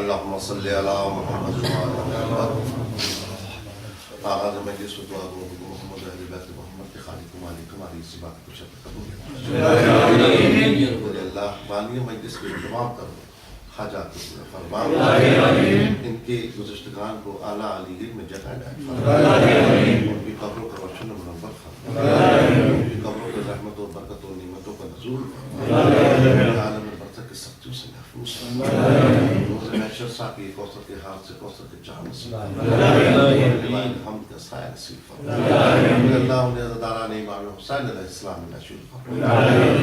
اللهم صل على محمد وعلى محمد آغاز مجلس و دعا گو محمد اہل بیت محمد کے خالق و مالک ہماری اسی بات کو شرط قبول ہے اللہ بالی مجلس کے تمام تر حاجات کو پورا فرما ان کے گزشتگان کو اعلیٰ علی علم میں جگہ دے ان کی قبروں کا روشن منور فرما ان کی قبروں کے رحمت و برکت و نعمتوں کا نزول فرما عالم برتر کے سختیوں سے محفوظ فرما محشر ساقی کوثر کے ہاتھ سے کوثر کے جام نصیب فرما حمد کا سایہ نصیب فرما اللہ انہیں عزداران امام حسین علیہ السلام میں نشور فرما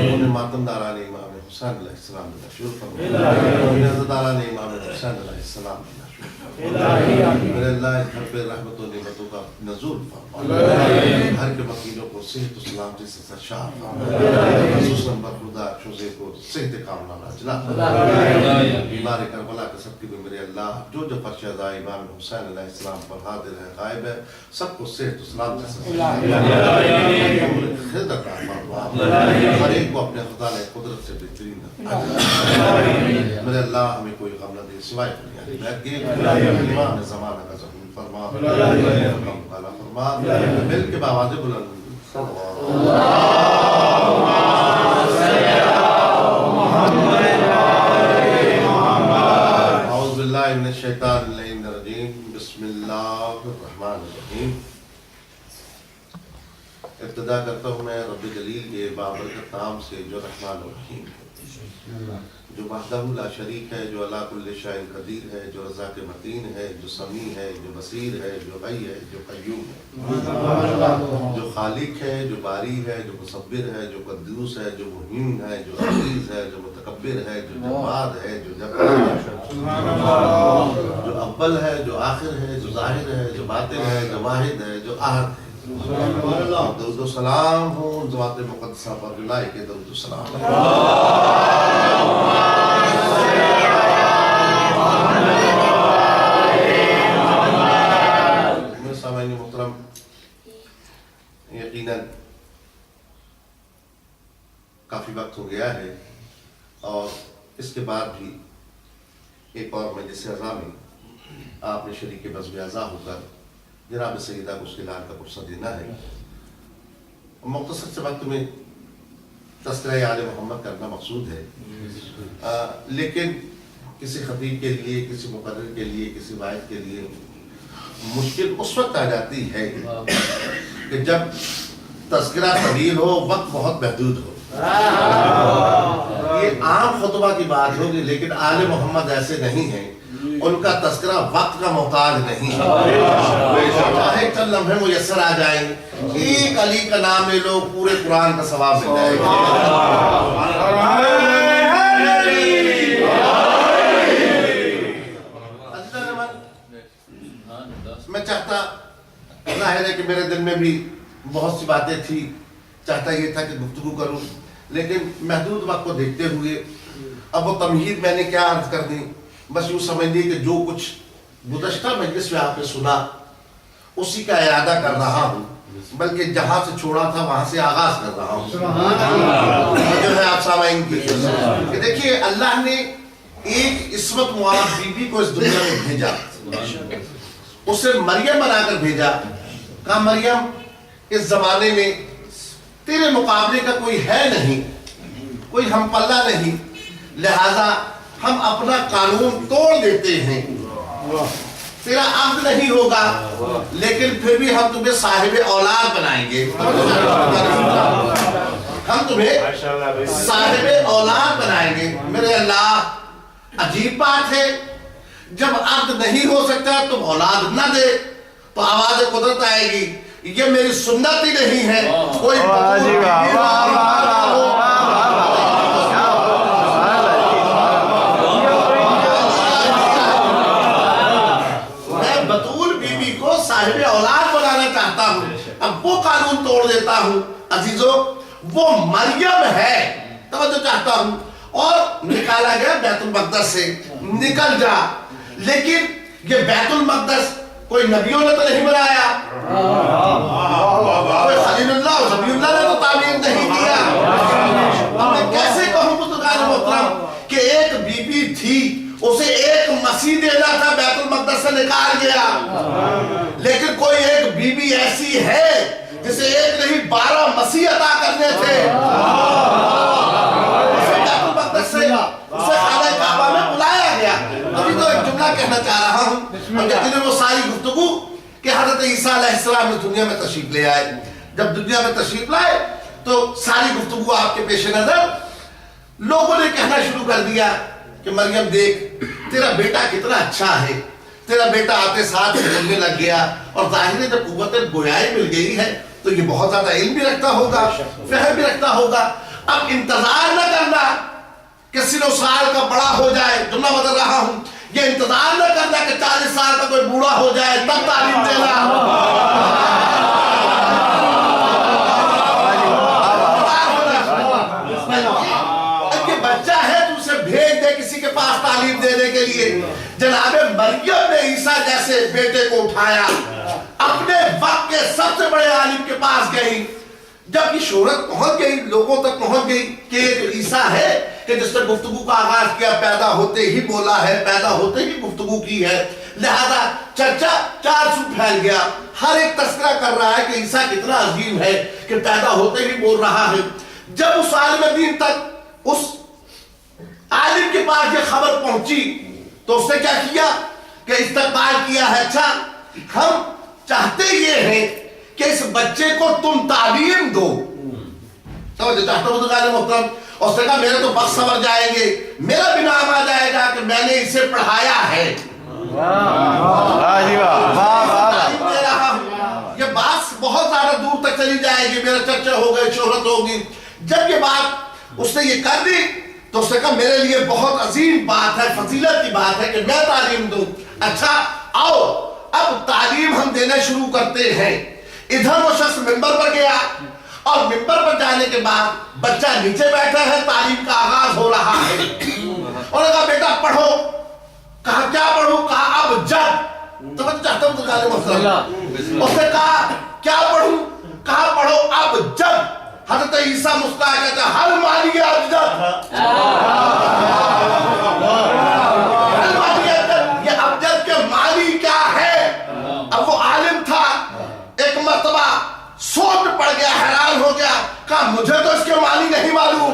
انہیں ماتمداران امام حسین علیہ السلام میں نشور فرما انہیں عزداران امام حسین علیہ السلام میں نشور فرما میرے اللہ اس گھر پہ رحمت و نعمتوں کا نزول فرما ہر کے مکینوں کو صحت و سلامتی سے سرشار فرما خصوصاً برخدا شوزے کو صحت کاملہ اجلا بیمار کربلا کے سب کی بھی میرے اللہ جو فرش ازا امام حسین علیہ السلام پر حاضر ہے غائب ہے سب کو صحت و سلامتی سے خدمت عطا فرما ہر ایک کو اپنے خدا نے قدرت سے بہترین میرے اللہ ہمیں کوئی غم نہ دے سوائے امام زمانہ کا ظہور فرما فرما مل کے باواز بلند اعوذ باللہ من الشیطان اللعین الرجیم بسم اللہ الرحمن الرحیم ابتدا کرتا ہوں میں رب جلیل کے بابرکت نام سے جو رحمان الرحیم ہے جو وحدہ لا شریک ہے جو علی کل شیء قدیر ہے جو رزاق متین ہے جو سمیع ہے جو بصیر ہے جو حی ہے جو قیوم ہے جو خالق ہے جو باری ہے جو مصور ہے جو قدوس ہے جو مہین ہے جو عزیز ہے جو متکبر ہے جو جواد ہے جو جبار ہے جو اول ہے جو آخر ہے جو ظاہر ہے جو باطن ہے جو واحد ہے جو احد ہے درود و سلام ہوں ذات مقدسہ پر لائق درود و سلام میرے سامعین محترم یقیناً کافی وقت ہو گیا ہے اور اس کے بعد بھی ایک اور مجلس اعزا میں آپ نے شریک بزم اعزا ہو کر جناب سیدہ کو اس کے لال کا پرسہ دینا ہے مختصر سے وقت میں تذکرہ آل محمد کرنا مقصود ہے لیکن کسی خطیب کے لیے کسی مقرر کے لیے کسی واعظ کے لیے مشکل اس وقت آ جاتی ہے کہ جب تذکرہ طویل ہو وقت بہت محدود ہو یہ عام خطبہ کی بات ہوگی لیکن آل محمد ایسے نہیں ہیں ان کا تذکرہ وقت کا محتاج نہیں چاہے چند لمحے میسر آ جائیں ایک علی کا نام لے لو پورے قرآن کا ثواب مل جائے گا میں چاہتا ظاہر ہے کہ میرے دل میں بھی بہت سی باتیں تھی چاہتا یہ تھا کہ گفتگو کروں لیکن محدود وقت کو دیکھتے ہوئے اب وہ تمہید میں نے کیا عرض کر دی بس یوں سمجھ لیے کہ جو کچھ گزشتہ مجلس میں آپ نے سنا اسی کا اعادہ کر رہا ہوں بلکہ جہاں سے چھوڑا تھا وہاں سے آغاز کر رہا ہوں جو ہے آپ سامعین کی کہ دیکھیے اللہ نے ایک عصمت معاف بی بی کو اس دنیا میں بھیجا اسے مریم بنا کر بھیجا کہا مریم اس زمانے میں تیرے مقابلے کا کوئی ہے نہیں کوئی ہم پلہ نہیں لہذا ہم اپنا قانون توڑ دیتے ہیں تیرا عہد نہیں ہوگا لیکن پھر بھی ہم تمہیں صاحب اولاد بنائیں گے ہم تمہیں صاحب اولاد بنائیں گے میرے اللہ عجیب بات ہے جب عہد نہیں ہو سکتا تم اولاد نہ دے تو آواز قدرت آئے گی یہ میری سنت ہی نہیں ہے کوئی صاحب اولاد بنانا چاہتا ہوں اب وہ قانون توڑ دیتا ہوں عزیزو وہ مریم ہے توجہ چاہتا ہوں اور نکالا گیا بیت المقدس سے نکل جا لیکن یہ بیت المقدس کوئی نبیوں نے تو نہیں بنایا کوئی خلیل اللہ و زبی اللہ نے تو تعمیر نہیں کیا اب میں کیسے کہوں بزرگان محترم کہ ایک بی بی تھی اسے ایک مسیح نکال گیا. لیکن کوئی ایک بی بی ایسی ہے جسے ایک نہیں 12 مسیح عطا کرنے تھے. اسے خانہ کعبہ میں بلایا گیا. ابھی تو ایک جملہ کہنا چاہ رہا ہوں. اور کہتے ہیں وہ ساری گفتگو کہ حضرت عیسیٰ علیہ السلام اس دنیا میں تشریف لے آئے. جب دنیا میں تشریف لائے تو ساری گفتگو آپ کے پیش نظر لوگوں نے کہنا شروع کر دیا کہ مریم دیکھ تیرا بیٹا کتنا اچھا ہے. تیرا بیٹا آتے ساتھ بولنے لگ گیا. اور ظاہر ہے جب قوت گویائی مل گئی ہے تو یہ بہت زیادہ علم بھی رکھتا ہوگا, فہم بھی رکھتا ہوگا. اب انتظار نہ کرنا کہ سن و سال کا بڑا ہو جائے, جملہ بدل رہا ہوں, یہ انتظار نہ کرنا کہ 40 سال کا کوئی بوڑھا ہو جائے تب تعلیم دینا. یہ بچہ ہے تو اسے بھیج دے کسی کے پاس تعلیم دینے کے لیے. جناب مریم نے عیسیٰ جیسے بیٹے کو اٹھایا, اپنے وقت کے سب سے بڑے عالم کے پاس گئی. جب یہ شہرت پہنچ گئی, لوگوں تک پہنچ گئی کہ ایک عیسیٰ ہے کہ جس نے گفتگو کا آغاز کیا, پیدا ہوتے ہی بولا ہے, پیدا ہوتے ہی گفتگو کی ہے, لہذا چرچا 4 سو پھیل گیا. ہر ایک تذکرہ کر رہا ہے کہ عیسیٰ کتنا عظیم ہے کہ پیدا ہوتے ہی بول رہا ہے. جب اس عالم دین تک اس عالم کے پاس یہ خبر پہنچی تو اس نے کیا کیا کہ استقبال کیا ہے. اچھا ہم چاہتے یہ ہیں کہ اس بچے کو تم تعلیم دو. سمجھے چاہتا ہوں محترم. اور اس نے کہا میرے تو بخت سمجھ جائیں گے, میرا بھی نام آ جائے گا کہ میں نے اسے پڑھایا ہے. یہ بات بہت زیادہ دور تک چلی جائے گی, میرا چرچا ہو گئے, شہرت ہوگی. جب یہ بات اس نے یہ کر دی تو اس نے کہا میرے لیے بہت عظیم بات ہے, فضیلت کی بات ہے کہ میں تعلیم دوں. اچھا آؤ اب تعلیم ہم دینا شروع کرتے ہیں. ادھر وہ شخص ممبر پر گیا اور ممبر پر جانے کے بعد بچہ نیچے بیٹھا ہے, تعلیم کا آغاز ہو رہا ہے. اور کہا بیٹا پڑھو. کہا کیا پڑھوں؟ کہا اب جب. تو میں چاہتا ہوں دکانے محترم, اس نے کہا کیا پڑھوں؟ کہا پڑھو اب جب. حضرت عیسیٰ مسکرا کہتا ہے حل مالی اب جب. یہ اب جب کے معنی کیا ہے؟ اب وہ عالم تھا, ایک مرتبہ سوچ پڑ گیا, حیران ہو گیا, کہا مجھے تو اس کے معنی نہیں معلوم.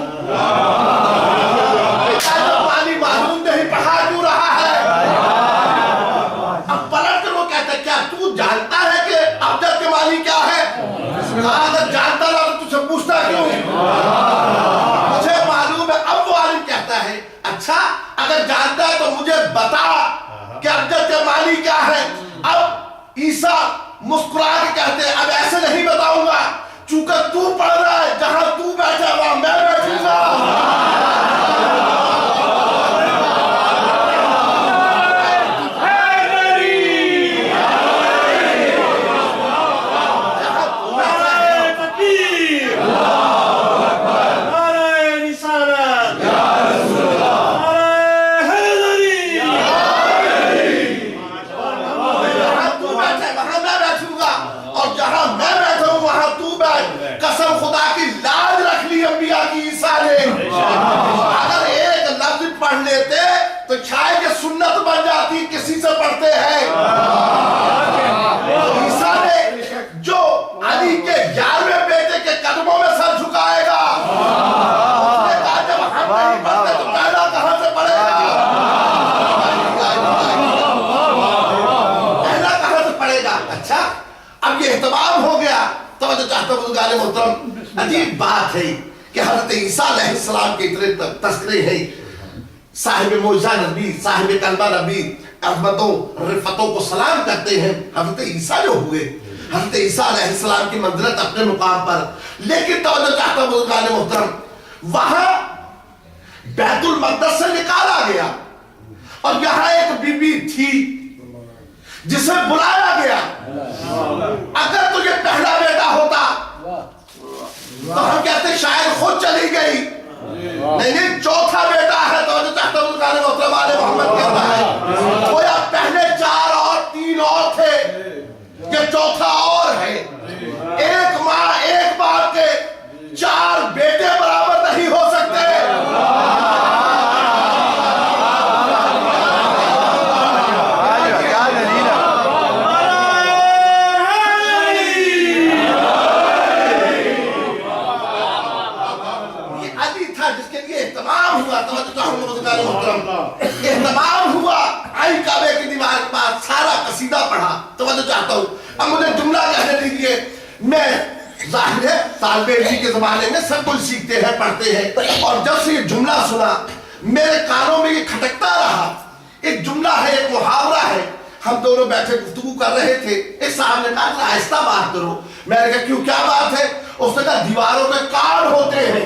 معنی معلوم نہیں, پڑھا کیوں رہا ہے؟ اب پلٹ کر وہ کہتا ہے کیا تو جانتا ہے کہ اب جب کے معنی کیا ہے؟ اگر جانتا رہا تو تجھے پوچھتا کیوں؟ مجھے معلوم ہے. اب وہ عالم کہتا ہے اچھا اگر جانتا ہے تو مجھے بتا کہ اب جب کے معنی کیا ہے. اب عیسیٰ مسکرا کے کہتے ہیں اب ایسے نہیں بتاؤں گا, چونکہ تو پڑھ رہا ہے, جہاں تو بیٹھا وہاں میں بیٹھوں گا. اگر ایک لفظ پڑھ لیتے تو شاید یہ سنت بن جاتی, کسی سے پڑھتے ہیں. عیسیٰ نے جو علی کے 11ویں بیٹے کے قدموں میں سر جھکائے گا, اس نے کہا جب ہم نہیں پڑھتے تو پہلا کہاں سے پڑھے گا؟ پہلا کہاں سے پڑھے گا؟ اچھا اب یہ اہتمام ہو گیا. توجہ چاہتا ہوں بزرگان محترم, عجیب بات ہے کہ حضرت عیسیٰ علیہ السلام کے اتنے تذکرے ہیں. صاحب معجزہ نبی, صاحب کلمہ نبی, عظمتوں رفتوں کو سلام کرتے ہیں. حضرت عیسیٰ جو ہوئے, حضرت عیسیٰ علیہ السلام کی منزلت اپنے مقام پر. لیکن توجہ چاہتا ہوں بزرگان محترم, وہاں بیت المقدس سے نکالا گیا اور یہاں ایک بی بی تھی جسے بلایا گیا. اگر تجھے پہلا بیٹا ہوتا تو ہم کہتے ہیں شاید خود چلی گئی. نہیں, چوتھا بیٹا ہے. توجہ چاہتا ہوں بزرگان محترم, آل محمد کہتا ہے گویا پہلے 4 اور 3 اور تھے, یہ چوتھا اور ہے. ایک ماں ایک باپ کے 4 بیٹے برابر نہیں ہو سکتے. کیا دلیل ہوا اہتمام ہوا، آئی کعبے کی دیوار کے پاس سارا قصیدہ پڑھا. توجہ چاہتا ہوں، اب مجھے جملہ کہنے دیجیے. میں ظاہر ہے طالب علم کے زمانے میں سب کچھ سیکھتے ہیں پڑھتے ہیں، اور جب سے یہ جملہ سنا میرے کانوں میں یہ کھٹکتا رہا. ایک جملہ ہے، ایک محاورہ ہے. ہم دونوں بیٹھے گفتگو کر رہے تھے، ایک صاحب نے کہا آہستہ بات کرو. میں نے کہا کیوں، کیا بات ہے؟ اس نے کہا دیواروں میں کان ہوتے ہیں.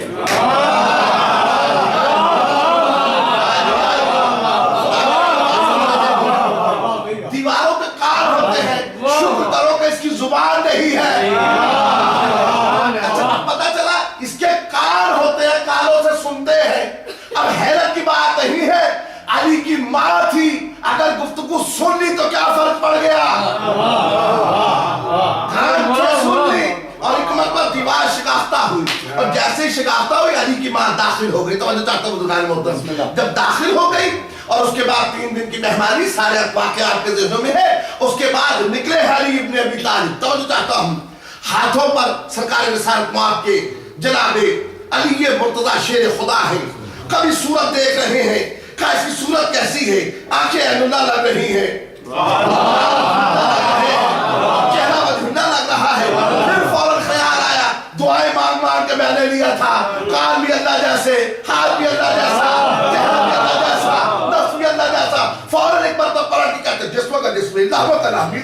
دیواروں میں کان ہوتے ہیں، شکر کرو کہ اس کی زبان نہیں ہے. اچھا پتا چلا اس کے کان ہوتے ہیں، کانوں سے سنتے ہیں. اب حیرت کی بات نہیں ہے، علی کی ماں تھی، اگر گفتگو سن لی تو کیا فرق پڑ گیا؟ کان سے سن لی اور ایک مرتبہ دیوار شکافتہ ہوئی، اور جیسے ہی شکافتہ ہوئی علی کی ماں داخل ہو گئی. توجہ چاہتا ہوں بزرگان محترم، جب داخل ہو گئی اور اس کے بعد 3 دن کی مہمانی، سارے واقعات کے ذہنوں میں ہے. اس کے بعد نکلے علی ابن ابی طالب. توجہ چاہتا ہوں، ہاتھوں پر سرکار رسالت مآب کے جناب علی مرتضی شیر خدا ہے. کبھی صورت دیکھ رہے ہیں، کہا اس کی صورت کیسی ہے؟ آنکھیں عین اللہ لگ رہی ہیں، چہرہ مدھنا لگ رہا ہے. پھر فوراً خیال آیا، دعائیں مانگ مانگ کے میں نے لیا تھا، کان بھی اللہ جیسے، ہاتھ بھی اللہ جیسا، چہرہ بھی اللہ جیسا، نفس بھی اللہ جیسا. فوراً ایک مرتبہ پلٹ کے کہتے جسم کا جسم، اللہ کا نام،